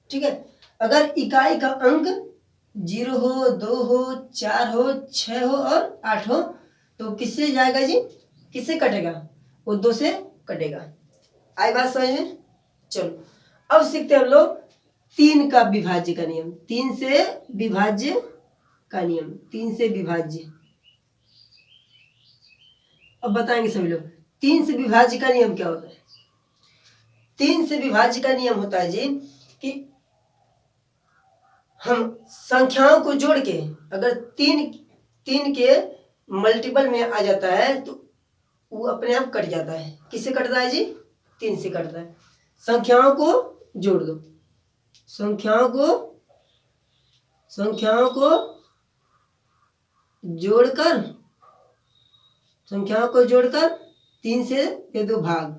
ठीक है। अगर इकाई का अंक 0 हो, 2 हो, 4 हो, 6 हो और 8 हो तो किससे जाएगा जी, किससे कटेगा, वो 2 से कटेगा। आई बात समझ में। चलो अब सीखते हैं हम लोग 3 का विभाज्य का नियम। 3 से विभाज्य का नियम, 3 से विभाज्य। अब बताएंगे सभी लोग 3 से विभाज्य का नियम क्या होता है। 3 से विभाज्य का नियम होता है जी कि हम संख्याओं को जोड़ के अगर तीन के मल्टीपल में आ जाता है तो वो अपने आप कट जाता है। किससे कटता है जी, 3 से कटता है। संख्याओं को जोड़ दो, संख्याओं को जोड़कर 3 से दे दो भाग,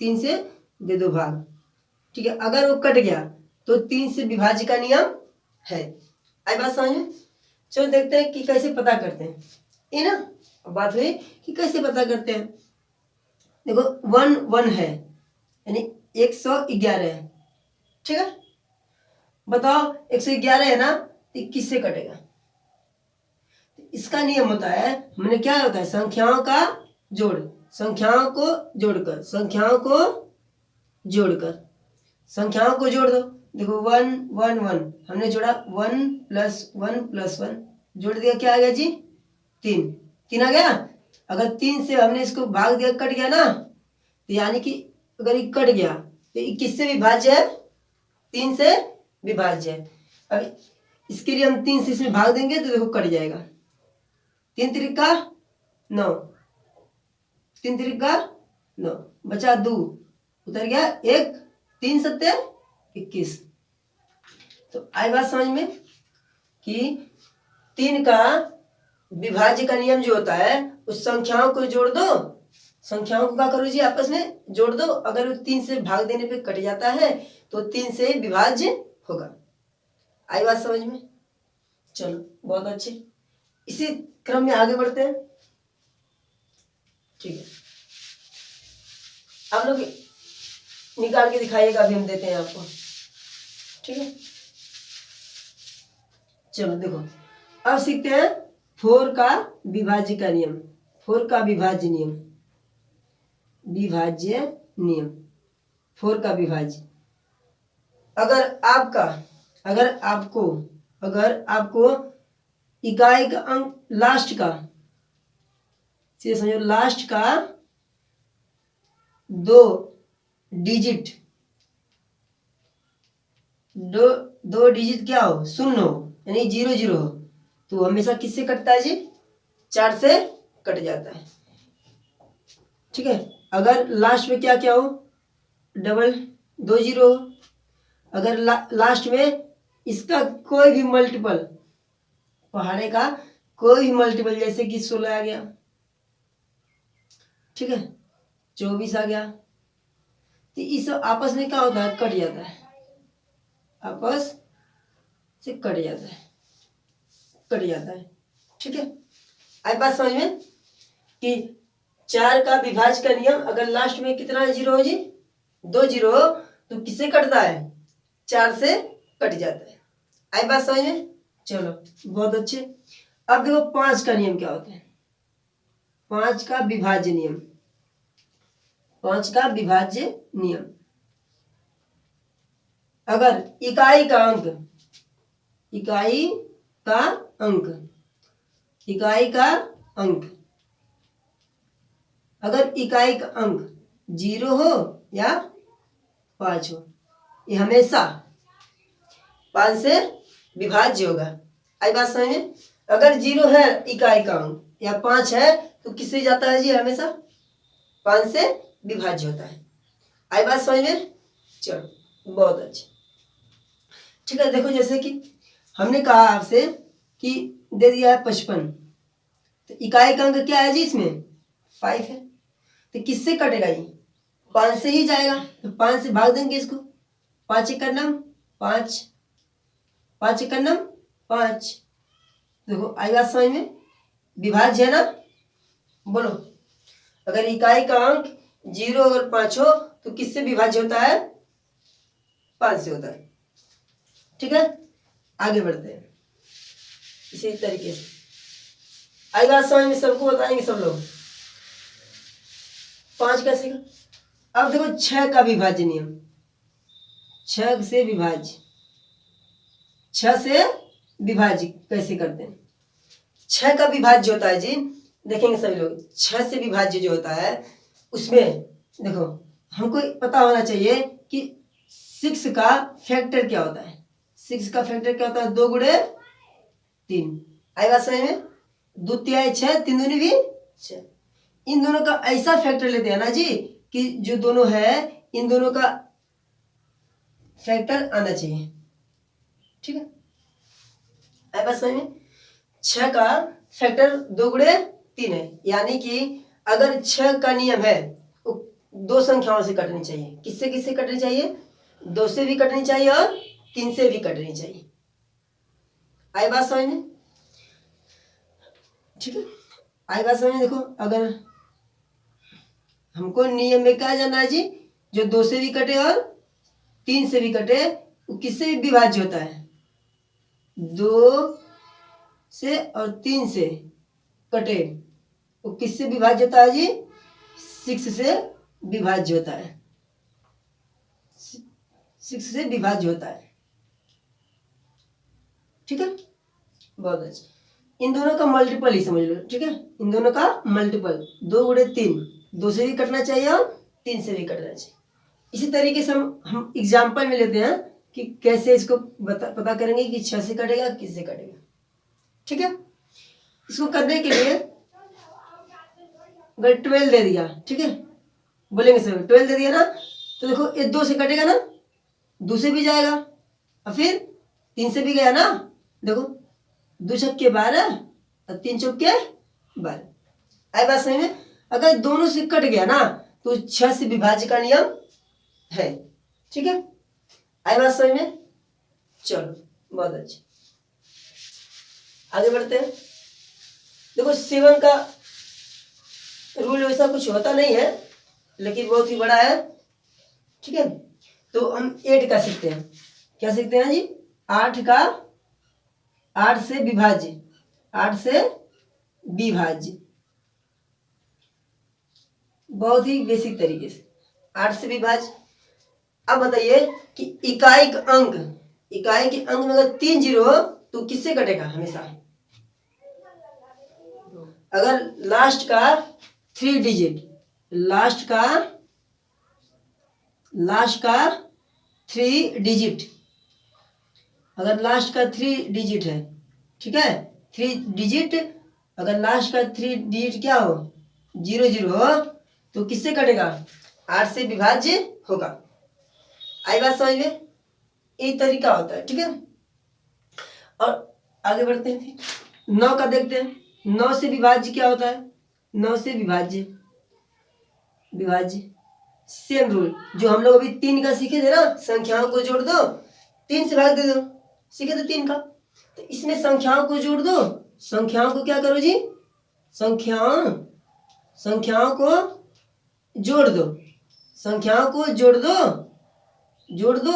3 से दे दो भाग। ठीक है, अगर वो कट गया तो 3 से विभाज्य का नियम है। आई बात समझ में। चलो देखते हैं कि कैसे पता करते हैं ये ना। अब बात हुई कि कैसे पता करते हैं। देखो 1 है यानी 111 है। ठीक है, बताओ 111 है ना, तो किससे कटेगा। इसका नियम होता है, हमने क्या होता है, संख्याओं का जोड़, संख्याओं को जोड़कर संख्याओं को जोड़ दो। देखो 1 1 1 हमने जोड़ा, 1 + 1 + 1 जोड़ दिया, क्या आ गया जी, 3 आ गया। अगर 3 से हमने इसको भाग दिया, कट गया ना, तो यानी कि अगर ये कट गया तो ये किससे विभाज्य है, 3 से विभाज्य है। अब इसके लिए हम 3 से इसमें भाग देंगे तो देखो कट जाएगा। 3 त्रिका 9, 3 त्रिका 9, बचा 2, उतर गया 1, 3 सत्ते 21। तो आई बात समझ में कि 3 का विभाज्य का नियम जो होता है, उस संख्याओं को जोड़ दो, संख्याओं को क्या करो जी, आपस में जोड़ दो। अगर वो 3 से भाग देने पे कट जाता है तो 3 से विभाज्य होगा। आई बात समझ में। चलो बहुत अच्छे, इसी क्रम में आगे बढ़ते हैं। ठीक है, आप लोग निकाल के दिखाइएगा, अभी हम देते हैं आपको। ठीक है, चलो देखो अब सीखते हैं 4 का विभाज्य का नियम। 4 का विभाज्य नियम, 4 का विभाज्य। अगर आपको इकाई का अंक लास्ट का, सीधे समझो लास्ट का 2 डिजिट क्या हो, 0 हो यानी 0 0 हो तो हमेशा किससे कटता है जी, 4 से कट जाता है। ठीक है, अगर लास्ट में क्या क्या हो, डबल 2 0 हो। अगर लास्ट में इसका कोई भी मल्टीपल, पहाड़े का कोई भी मल्टीपल, जैसे कि 16 आ गया, ठीक है, 24 आ गया, तो इस आपस में क्या होता है, कट जाता है, आपस से कट जाता है। ठीक है, आई बात समझ में कि 4 का विभाज्य का नियम, अगर लास्ट में कितना 0 हो जी, 2 0 हो तो किससे कटता है, 4 से कट जाता है। आई बात समझ में। चलो बहुत अच्छे। अब देखो 5 का नियम क्या होता है, 5 का विभाज्य नियम। 5 का विभाज्य नियम, अगर इकाई का अंक अगर इकाई का अंक 0 हो या 5 हो, ये हमेशा 5 से विभाज्य होगा। आई बात समझ में। अगर 0 है इकाई का अंक या 5 है तो किससे जाता है जी, हमेशा 5 से विभाज्य होता है। आई बात समझ में। चलो बहुत अच्छे। ठीक है, देखो जैसे कि हमने कहा आपसे कि दे दिया है 55, तो इकाई का अंक क्या है जी, इसमें 5 है, तो किससे कटेगा ये, 5 से ही जाएगा। तो 5 से भाग देंगे इसको, 5 1 9 5, 5 1 9 5। देखो आई बात समझ में, विभाज्य है ना। बोलो, अगर इकाई का अंक 0 और 5 हो तो किससे विभाज्य होता है, 5 से होता है। ठीक है, आगे बढ़ते हैं इसी तरीके से। आई बात समझ में? सबको बताएंगे सब लोग। 5 कैसे का? अब देखो 6 का विभाज्य नियम, 6 से विभाज्य, 6 से विभाज्य कैसे करते हैं? 6 का विभाज्य होता है जी, देखेंगे सभी लोग। 6 से विभाज्य जो होता है उसमें देखो हमको पता होना चाहिए कि 6 का फैक्टर क्या होता है। 6 का फैक्टर क्या होता है? 2 गुणे 3। आई बात समझ में? 2 तिहाई 6, 3 दूनी भी 6। इन दोनों का ऐसा फैक्टर लेते हैं ना जी कि जो दोनों है इन दोनों का फैक्टर आना चाहिए, ठीक है। आई बात समझ में? 6 का फैक्टर 2 गुणे 3 है, यानी कि अगर 6 का नियम है वो 2 संख्याओं से कटनी चाहिए। किससे किससे कटनी चाहिए? 2 से भी कटनी चाहिए और 3 से भी कटनी चाहिए। आई बात समझ में? ठीक है, आई बात समझ में? देखो अगर हमको नियम में क्या जानना है जी, जो 2 से भी कटे और 3 से भी कटे वो किससे विभाज्य होता है? 2 से और 3 से कटे वो किससे विभाज्य होता है जी? 6 से विभाज्य होता है, 6 से विभाज्य होता है, ठीक है। बहुत अच्छा, इन दोनों का मल्टीपल ही समझ लो, ठीक है। इन दोनों का मल्टीपल 2 गुणे 3, 2 से भी कटना चाहिए और 3 से भी कटना चाहिए। इसी तरीके से हम एग्जाम्पल में लेते हैं कि कैसे इसको पता करेंगे कि 6 से कटेगा किससे कटेगा, ठीक है। इसको करने के लिए अगर 12 दे दिया, ठीक है, बोलेंगे सर 12 दे दिया ना, तो देखो ये 2 से कटेगा ना, 2 से भी जाएगा और फिर 3 से भी गया ना। देखो 2 छक्के 12 और 3 चौके 12। आई बात समझ में? अगर दोनों से कट गया ना तो 6 से विभाज्य का नियम है, ठीक है। आई बात समझ में? चलो बहुत अच्छा, आगे बढ़ते हैं। देखो 7 का रूल वैसा कुछ होता नहीं है लेकिन बहुत ही बड़ा है, ठीक है। तो हम 8 का सीखते हैं। क्या सीखते हैं जी? 8 से विभाज्य, 8 से विभाज्य, बहुत ही बेसिक तरीके से 8 से विभाज्य। अब बताइए कि इकाई के अंक में अगर 3 जीरो हो तो किससे कटेगा? हमेशा अगर लास्ट का 3 डिजिट, लास्ट का 3 डिजिट, अगर लास्ट का 3 डिजिट है, ठीक है, 3 डिजिट, अगर लास्ट का 3 डिजिट क्या हो? 0 हो तो किससे कटेगा? 8 से विभाज्य होगा। आई बात समझ में? एक तरीका होता है, ठीक है। और आगे बढ़ते हैं फिर 9 का देखते हैं। 9 से विभाज्य क्या होता है? 9 से विभाज्य सेम रूल जो हम लोग अभी 3 का सीखे थे ना, संख्याओं को जोड़ दो 3 से भाग दे दो, सीखे थे 3 का। तो इसमें संख्याओं को जोड़ दो, संख्याओं को क्या करो जी? संख्याओं को जोड़ दो, संख्याओं को जोड़ दो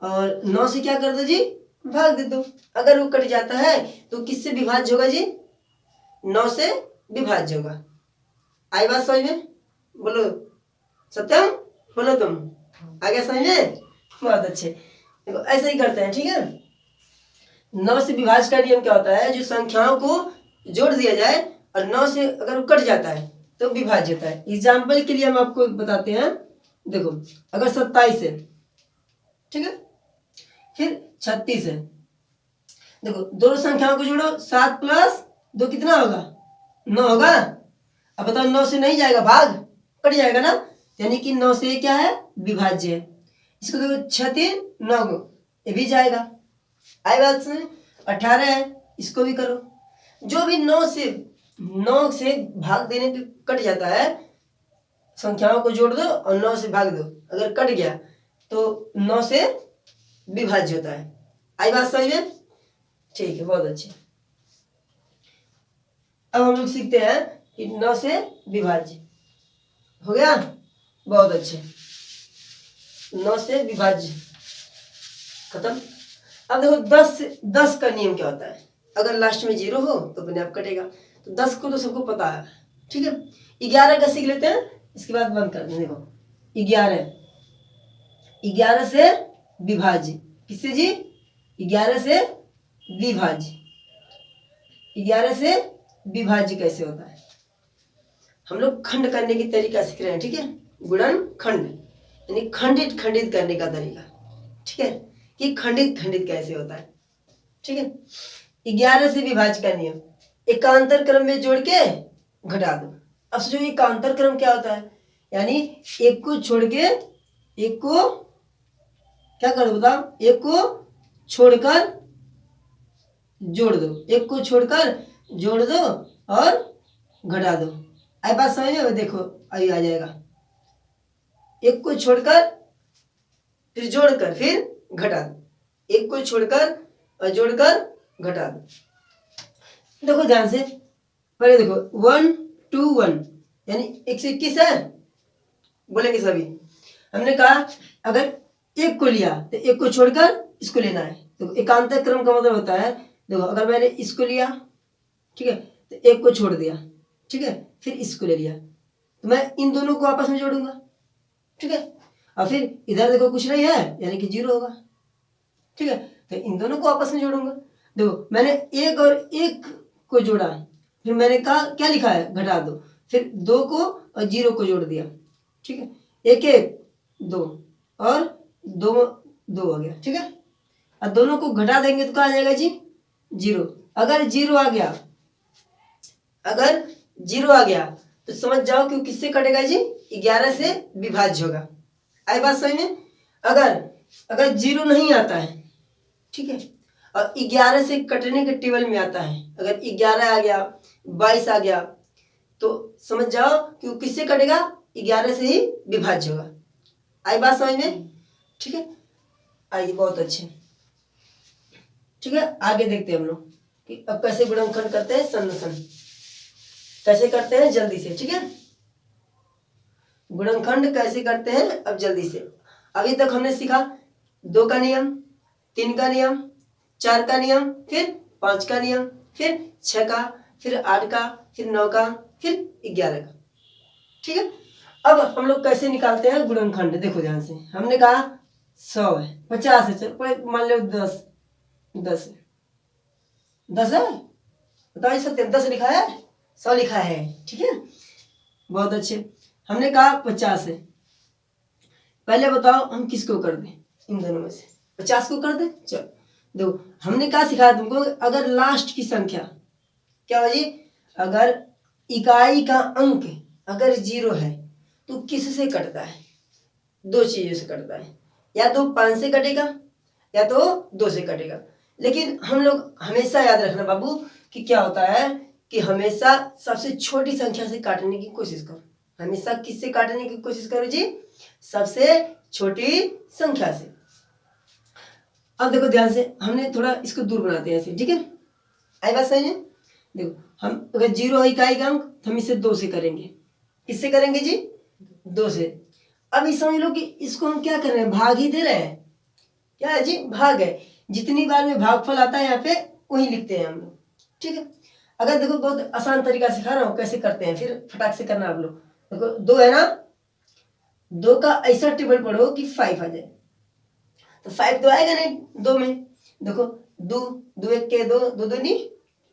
और 9 से क्या कर दो जी? भाग दे दो। अगर वो कट जाता है तो किससे विभाज्य होगा जी? 9 से विभाज्य होगा। आई बात समझ में? बोलो सत्यम, बोलो तुम, आ गया समझ में? बहुत अच्छे। देखो ऐसे ही करते हैं, ठीक है। 9 से विभाज्य का नियम क्या होता है? जो संख्याओं को जोड़ दिया जाए और 9 से अगर वो कट जाता है तो विभाज्य होता है। एग्जाम्पल के लिए हम आपको बताते हैं। देखो अगर 27 है, ठीक है, फिर 36 है। देखो दोनों संख्याओं को जोड़ो, 7 प्लस 2 कितना होगा? 9 होगा। अब बताओ 9 से नहीं जाएगा, भाग कट जाएगा ना, यानी कि 9 से क्या है? विभाज्य है। इसको देखो 6 3 9 ये भी जाएगा। आई बात से 18 है, इसको भी करो। जो भी 9 से भाग देने पे कट जाता है, संख्याओं को जोड़ दो और 9 से भाग दो, अगर कट गया तो 9 से विभाज्य होता है। आई बात समझ में? ठीक है, बहुत अच्छे। अब हम लोग सीखते हैं कि 9 से विभाज्य हो गया। बहुत अच्छे, 9 से विभाज्य खत्म। अब देखो 10 का नियम क्या होता है, अगर लास्ट में 0 हो तो अपने आप कटेगा। तो 10 को तो सबको पता है, ठीक है। 11 का सीख लेते हैं, इसके बाद बंद कर दें। देखो 11 से विभाज्य, किससे जी? 11 से विभाज्य। 11 से विभाज्य कैसे होता है, हम लोग खंड करने की तरीका सीख रहे हैं, ठीक है। गुणन खंड यानी खंडित खंडित करने का तरीका, ठीक है, कि खंडित खंडित कैसे होता है, ठीक है। 11 से विभाज्य का नियम, एकांतर क्रम में जोड़ के घटा दो। अब जो एकांतर क्रम क्या होता है, यानी एक को छोड़ के एक को क्या कर दो, बताओ, एक को छोड़कर जोड़ दो, एक को छोड़कर जोड़ दो और घटा दो। आई बात समझ में? देखो अभी आ जाएगा, एक को छोड़कर फिर जोड़कर फिर घटा दो, एक को छोड़कर और जोड़कर घटा दो। देखो ध्यान से, पहले देखो 1 2 1 यानी 121 है, बोलेंगे सभी। हमने कहा अगर एक को लिया तो एक को छोड़कर इसको लेना है। तो एकांतर क्रम का मतलब होता है, देखो अगर मैंने इसको लिया, ठीक है, तो एक को छोड़ दिया, ठीक है, फिर इसको ले लिया, तो मैं इन दोनों को आपस में जोड़ूंगा, ठीक है। और फिर इधर देखो कुछ नहीं है यानी कि 0 होगा, ठीक है, तो इन दोनों को आपस में जोड़ूंगा। देखो मैंने एक और एक को जोड़ा, फिर मैंने कहा क्या लिखा है, घटा दो, फिर 2 को और 0 को जोड़ दिया, ठीक है, 1 1 2 और 2 2 हो गया, ठीक है। और दोनों को घटा देंगे तो क्या आ जाएगा जी, 0। अगर 0 आ गया, अगर 0 आ गया तो समझ जाओ कि किससे कटेगा जी, 11 से विभाज्य होगा। आई बात समझ में? अगर 0 नहीं आता है, ठीक है, और 11 से कटने के टेबल में आता है, अगर 11 आ गया 22 आ गया तो समझ जाओ कि वो किससे कटेगा, 11 से ही विभाज्य होगा। आई बात समझ में? ठीक है, आइए, बहुत अच्छे, ठीक है। आगे देखते हैं हम लोग कि अब कैसे गुणनखंड करते हैं, संरक्षण कैसे करते हैं जल्दी से, ठीक है। गुणनखंड कैसे करते हैं अब जल्दी से। अभी तक हमने सीखा 2 का नियम, 3 का नियम, 4 का नियम, फिर 5 का नियम, फिर 6 का, फिर 8 का, फिर 9 का, फिर 11 का, ठीक है। अब हम लोग कैसे निकालते हैं गुणनखंड, देखो ध्यान से। हमने कहा 100 है, 50 है, चलो मान लो 10 10 है, 10 है, बताइए सत्य, 10 लिखा है, 100 लिखा है, ठीक है, बहुत अच्छे। हमने कहा 50 है, पहले बताओ हम किसको कर दें, इन दोनों में से 50 को कर दें। चलो देखो, हमने क्या सिखाया तुमको, अगर लास्ट की संख्या क्या हो जी, अगर इकाई का अंक अगर 0 है तो किससे कटता है, 2 चीजों से कटता है, या तो 5 से कटेगा या तो 2 से कटेगा। लेकिन हम लोग हमेशा याद रखना बाबू कि क्या होता है कि हमेशा सबसे छोटी संख्या से काटने की कोशिश करो। हमेशा किससे काटने की कोशिश करो जी, सबसे छोटी संख्या से। अब देखो ध्यान से, हमने थोड़ा इसको दूर बनाते हैं ऐसे, ठीक है। आई बात सही है? देखो हम अगर 0 है इकाई का अंक तो हम इसे 2 से करेंगे, किससे करेंगे जी, 2 से। अब ये समझ लो कि इसको हम क्या कर रहे हैं, भाग ही दे रहे हैं, क्या है जी, भाग है। जितनी बार में भागफल आता है यहाँ पे वही लिखते हैं हम लोग, ठीक है। अगर देखो बहुत आसान तरीका सिखा रहा हूँ कैसे करते हैं, फिर फटाक से करना आप लोग। देखो 2 है ना, 2 का ऐसा टेबल पढ़ो कि 5 आ जाए, तो 5 तो आएगा नहीं 2 में। देखो 2 2 1 के 2 2 दूनी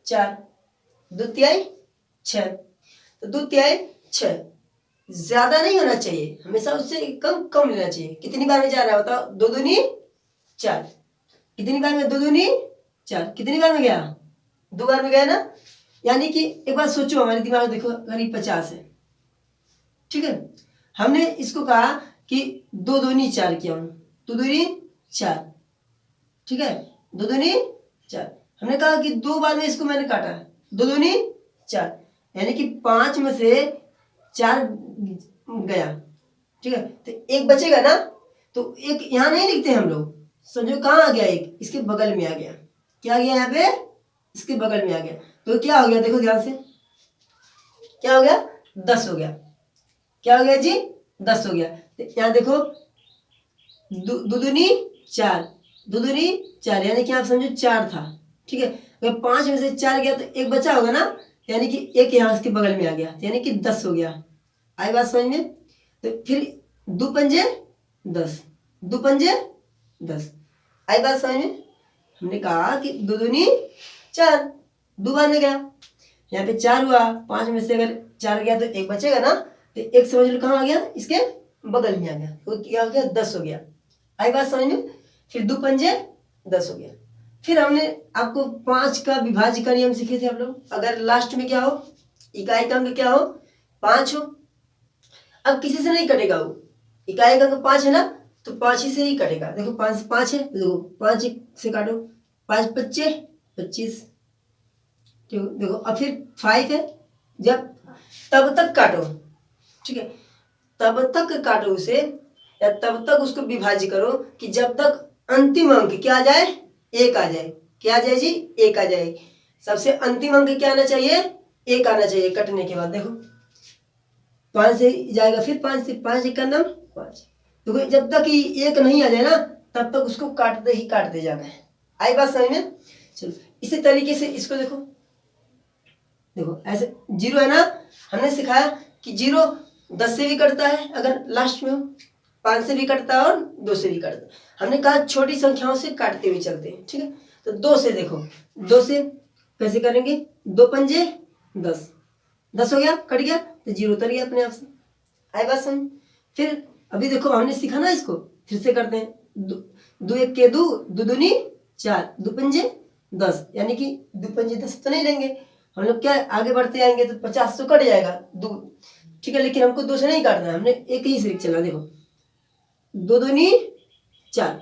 4, 2 तिहाई 6, तो 2 तिहाई 6, ज्यादा नहीं होना चाहिए, हमेशा उससे कम कम लेना चाहिए। कितनी बार में जा रहा है बताओ, 2 दूनी 4, कितनी बार में, 2 दूनी 4, कितनी बार में गया, 2 बार में गया ना। यानी कि एक बार सोचो, हमारे दिमाग में देखो करीब 50 है, ठीक है। हमने इसको कहा कि 2 दूनी 4 किया हूं, 2 दूनी 4, ठीक है, 2 दूनी 4। हमने कहा कि 2 बार में इसको मैंने काटा, 2 दूनी 4, यानी कि 5 में से 4 गया, ठीक है, तो 1 बचेगा ना। तो 1 यहाँ नहीं लिखते हम लोग, समझो कहाँ आ गया, 1 इसके बगल में आ गया, क्या आ गया यहाँ पे, इसके बगल में आ गया। तो क्या हो गया, देखो ध्यान से, क्या हो गया, 10 हो गया, क्या हो गया जी, 10 हो गया। तो यहाँ देखो 2 दूनी 4, 2 दूनी 4, यानी कि आप समझो 4 था, ठीक है। अगर 5 में से 4 गया तो एक बचा होगा ना, यानी कि एक यहाँ इसके बगल में आ गया, यानी कि 10 हो गया। आई बात समझ में? तो फिर 2 पंजे 10, 2 पंजे 10। आई बात समझ में? हमने कहा कि 2 दूनी 4, 2 बार में गया, यहाँ पे 4 हुआ, 5 में से अगर 4 गया तो एक बचेगा ना, तो एक समझ लो कहाँ आ गया, इसके बगल में आ गया, तो क्या हो गया, 10 हो गया। आई बात समझ में? फिर 2 पंजे 10 हो गया। फिर हमने आपको 5 का विभाज्य का नियम सीखे थे आप लोग, अगर लास्ट में क्या हो, इकाई का अंक क्या हो, 5 हो। अब किसी से नहीं कटेगा वो, इकाई का अंक 5 है ना, तो 5 ही से ही कटेगा। देखो 5 है, देखो 5 से काटो, 5 पच्चे 25, देखो। अब फिर 5 है, जब तब तक काटो, ठीक है, तब तक काटो उसे, या तब तक उसको विभाज्य करो कि जब तक अंतिम अंक क्या आ जाए, 1 आ जाए। क्या आ जाए जी, 1 आ जाए। सबसे अंतिम अंक क्या आना चाहिए, 1 आना चाहिए कटने के बाद। देखो 5 से जाएगा, फिर 5 से, 5 1 नम 5। देखो जब तक ये 1 नहीं आ जाए ना, तब तक उसको काटते जाना है। आई बात समझ में? चलो इसी तरीके से इसको देखो, देखो ऐसे 0 है ना, हमने सिखाया कि 0 10 से भी कटता है अगर लास्ट में हो, 5 से भी कटता है और 2 से भी कटता है। हमने कहा छोटी संख्याओं से काटते हुए चलते हैं, ठीक है। तो 2 से देखो, 2 से कैसे करेंगे, 2 पंजे 10, 10 हो गया, कट गया, तो 0 उतर गया अपने आप से। आई बात समझ? फिर अभी देखो हमने सीखा ना, इसको फिर से करते हैं। 2 1 के 2, 2 दूनी 4, 2 पंजे 10, यानी कि 2 पंजे 10 तो नहीं लेंगे हम लोग, क्या आगे बढ़ते आएंगे तो 50 तो कट जाएगा 2, ठीक है। लेकिन हमको 2 से नहीं काटना है, हमने एक ही से चला। देखो 2 दूनी 4,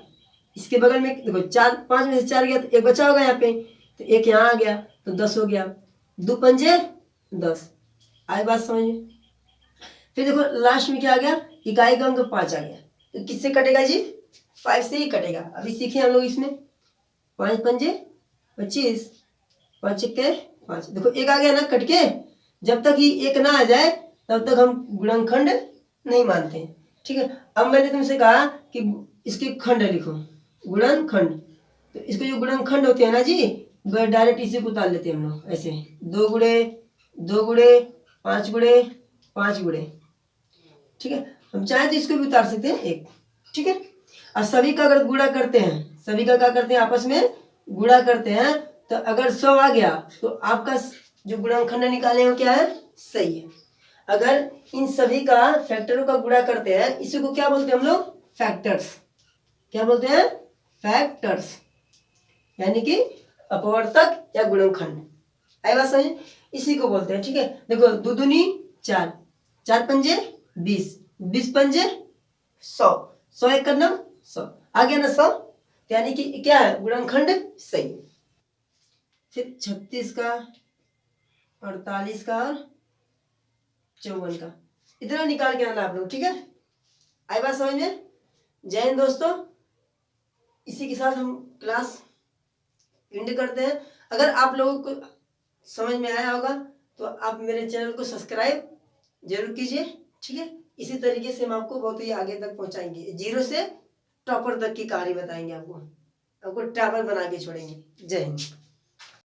इसके बगल में देखो 4, 5 में से 4 गया तो एक बचा होगा यहाँ पे, तो एक यहाँ आ गया, तो 10 हो गया, 2 पंजे 10। आई बात समझ में? फिर देखो लास्ट में क्या आ गया, इकाई का अंक 5 आ गया, तो किससे कटेगा जी, 5 से ही कटेगा। अभी सीखे हम लोग इसमें, 5 पंजे 25, 5 1 5, देखो 1 आ गया ना कट के। जब तक ये 1 ना आ जाए तब तक हम गुणनखंड नहीं मानते हैं, ठीक है। अब मैंने तुमसे कहा कि इसके खंड लिखो, गुणनखंड। तो इसके जो गुणनखंड होते हैं ना जी, डायरेक्ट इसी को उतार लेते हैं हम लोग ऐसे, 2 गुणे 2 गुणे 5 गुणे 5 गुणे, ठीक है। हम चाहे तो इसको भी उतार सकते हैं 1, ठीक है। और सभी का अगर गुणा करते हैं, सभी का क्या करते हैं, आपस में गुणा करते हैं, तो अगर 100 आ गया तो आपका जो गुणनखंड निकाले हो क्या है, सही है। अगर इन सभी का फैक्टरों का गुणा करते हैं, इसी को क्या बोलते हैं हम लोग, फैक्टर्स। क्या बोलते हैं, फैक्टर्स, यानी कि अपवर्तक या गुणनखंड। आई बात समझ? इसी को बोलते हैं, ठीक है। देखो 2 दूनी 4, 4 पंजे 20, 20 पंजे 100, 100 1 नम 100, आ गया ना 100, यानी कि क्या है, गुणनखंड सही। फिर 36 का, 48 का और 54 का, इतना निकाल के आना आप लोग, ठीक है। आई बात समझ में? जय हिंद दोस्तों। इसी के साथ हम क्लास एंड करते हैं। अगर आप लोगों को समझ में आया होगा तो आप मेरे चैनल को सब्सक्राइब जरूर कीजिए, ठीक है। इसी तरीके से हम आपको बहुत ही आगे तक पहुंचाएंगे, 0 से टॉपर तक की कहानी बताएंगे आपको टॉपर बना के छोड़ेंगे। जय हिंद।